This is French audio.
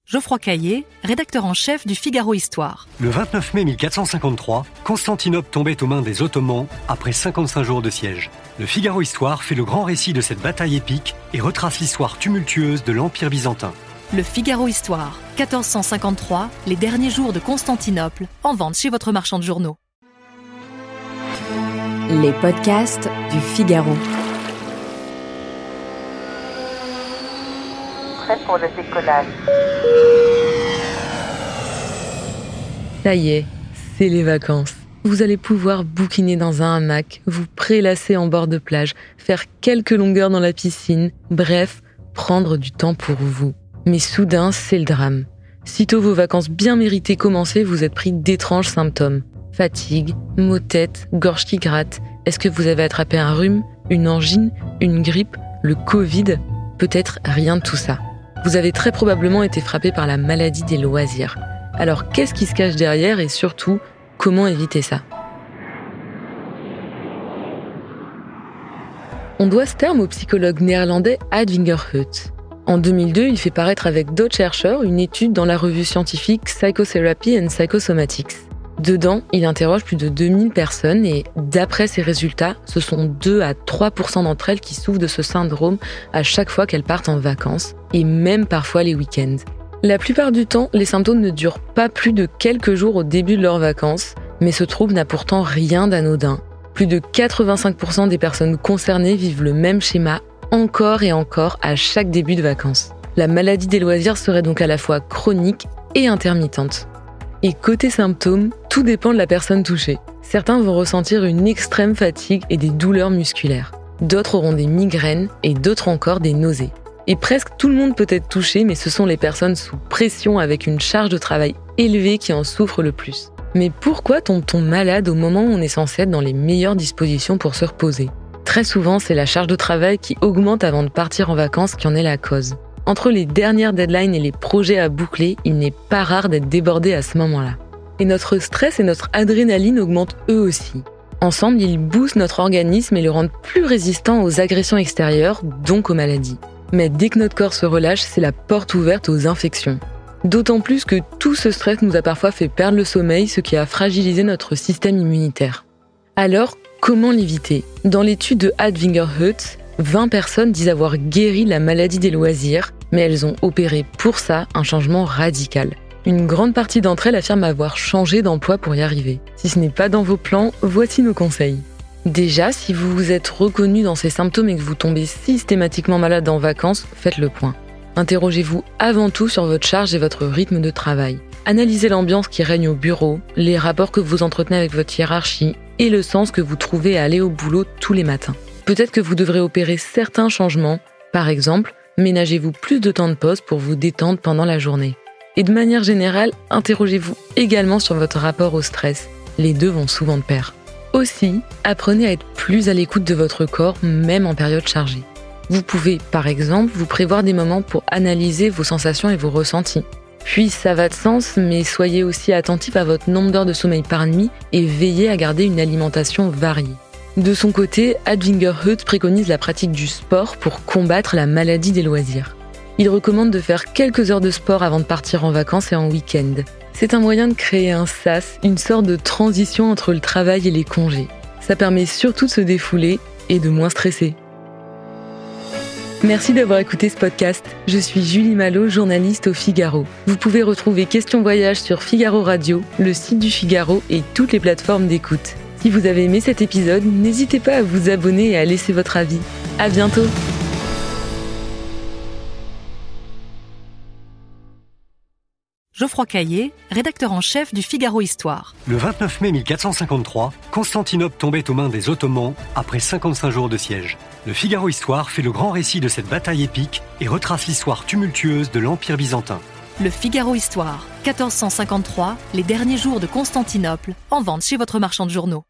Geoffroy Caillé, rédacteur en chef du Figaro Histoire. Le 29 mai 1453, Constantinople tombait aux mains des Ottomans après 55 jours de siège. Le Figaro Histoire fait le grand récit de cette bataille épique et retrace l'histoire tumultueuse de l'Empire byzantin. Le Figaro Histoire, 1453, les derniers jours de Constantinople, en vente chez votre marchand de journaux. Les podcasts du Figaro. Prêt pour le décollage. Ça y est, c'est les vacances. Vous allez pouvoir bouquiner dans un hamac, vous prélasser en bord de plage, faire quelques longueurs dans la piscine, bref, prendre du temps pour vous. Mais soudain, c'est le drame. Sitôt vos vacances bien méritées commencées, vous êtes pris d'étranges symptômes. Fatigue, maux de tête, gorge qui gratte. Est-ce que vous avez attrapé un rhume, une angine, une grippe, le Covid ? Peut-être rien de tout ça. Vous avez très probablement été frappé par la maladie des loisirs. Alors qu'est-ce qui se cache derrière et surtout, comment éviter ça ? On doit ce terme au psychologue néerlandais Ad Vingerhout. En 2002, il fait paraître avec d'autres chercheurs une étude dans la revue scientifique Psychotherapy and Psychosomatics. Dedans, il interroge plus de 2000 personnes et, d'après ses résultats, ce sont 2 à 3% d'entre elles qui souffrent de ce syndrome à chaque fois qu'elles partent en vacances, et même parfois les week-ends. La plupart du temps, les symptômes ne durent pas plus de quelques jours au début de leurs vacances, mais ce trouble n'a pourtant rien d'anodin. Plus de 85% des personnes concernées vivent le même schéma encore et encore à chaque début de vacances. La maladie des loisirs serait donc à la fois chronique et intermittente. Et côté symptômes, tout dépend de la personne touchée. Certains vont ressentir une extrême fatigue et des douleurs musculaires. D'autres auront des migraines et d'autres encore des nausées. Et presque tout le monde peut être touché, mais ce sont les personnes sous pression avec une charge de travail élevée qui en souffrent le plus. Mais pourquoi tombe-t-on malade au moment où on est censé être dans les meilleures dispositions pour se reposer ? Très souvent, c'est la charge de travail qui augmente avant de partir en vacances qui en est la cause. Entre les dernières deadlines et les projets à boucler, il n'est pas rare d'être débordé à ce moment-là. Et notre stress et notre adrénaline augmentent eux aussi. Ensemble, ils boostent notre organisme et le rendent plus résistant aux agressions extérieures, donc aux maladies. Mais dès que notre corps se relâche, c'est la porte ouverte aux infections. D'autant plus que tout ce stress nous a parfois fait perdre le sommeil, ce qui a fragilisé notre système immunitaire. Alors, comment l'éviter ? Dans l'étude de Ad Vingerhout, 20 personnes disent avoir guéri la maladie des loisirs, mais elles ont opéré pour ça un changement radical. Une grande partie d'entre elles affirment avoir changé d'emploi pour y arriver. Si ce n'est pas dans vos plans, voici nos conseils. Déjà, si vous vous êtes reconnu dans ces symptômes et que vous tombez systématiquement malade en vacances, faites le point. Interrogez-vous avant tout sur votre charge et votre rythme de travail. Analysez l'ambiance qui règne au bureau, les rapports que vous entretenez avec votre hiérarchie et le sens que vous trouvez à aller au boulot tous les matins. Peut-être que vous devrez opérer certains changements. Par exemple, ménagez-vous plus de temps de pause pour vous détendre pendant la journée. Et de manière générale, interrogez-vous également sur votre rapport au stress. Les deux vont souvent de pair. Aussi, apprenez à être plus à l'écoute de votre corps, même en période chargée. Vous pouvez, par exemple, vous prévoir des moments pour analyser vos sensations et vos ressentis. Puis, ça va de sens, mais soyez aussi attentif à votre nombre d'heures de sommeil par nuit et veillez à garder une alimentation variée. De son côté, Ad Vingerhout préconise la pratique du sport pour combattre la maladie des loisirs. Il recommande de faire quelques heures de sport avant de partir en vacances et en week-end. C'est un moyen de créer un sas, une sorte de transition entre le travail et les congés. Ça permet surtout de se défouler et de moins stresser. Merci d'avoir écouté ce podcast. Je suis Julie Malo, journaliste au Figaro. Vous pouvez retrouver Question Voyage sur Figaro Radio, le site du Figaro et toutes les plateformes d'écoute. Si vous avez aimé cet épisode, n'hésitez pas à vous abonner et à laisser votre avis. À bientôt. Geoffroy Caillé, rédacteur en chef du Figaro Histoire. Le 29 mai 1453, Constantinople tombait aux mains des Ottomans après 55 jours de siège. Le Figaro Histoire fait le grand récit de cette bataille épique et retrace l'histoire tumultueuse de l'Empire byzantin. Le Figaro Histoire, 1453, les derniers jours de Constantinople, en vente chez votre marchand de journaux.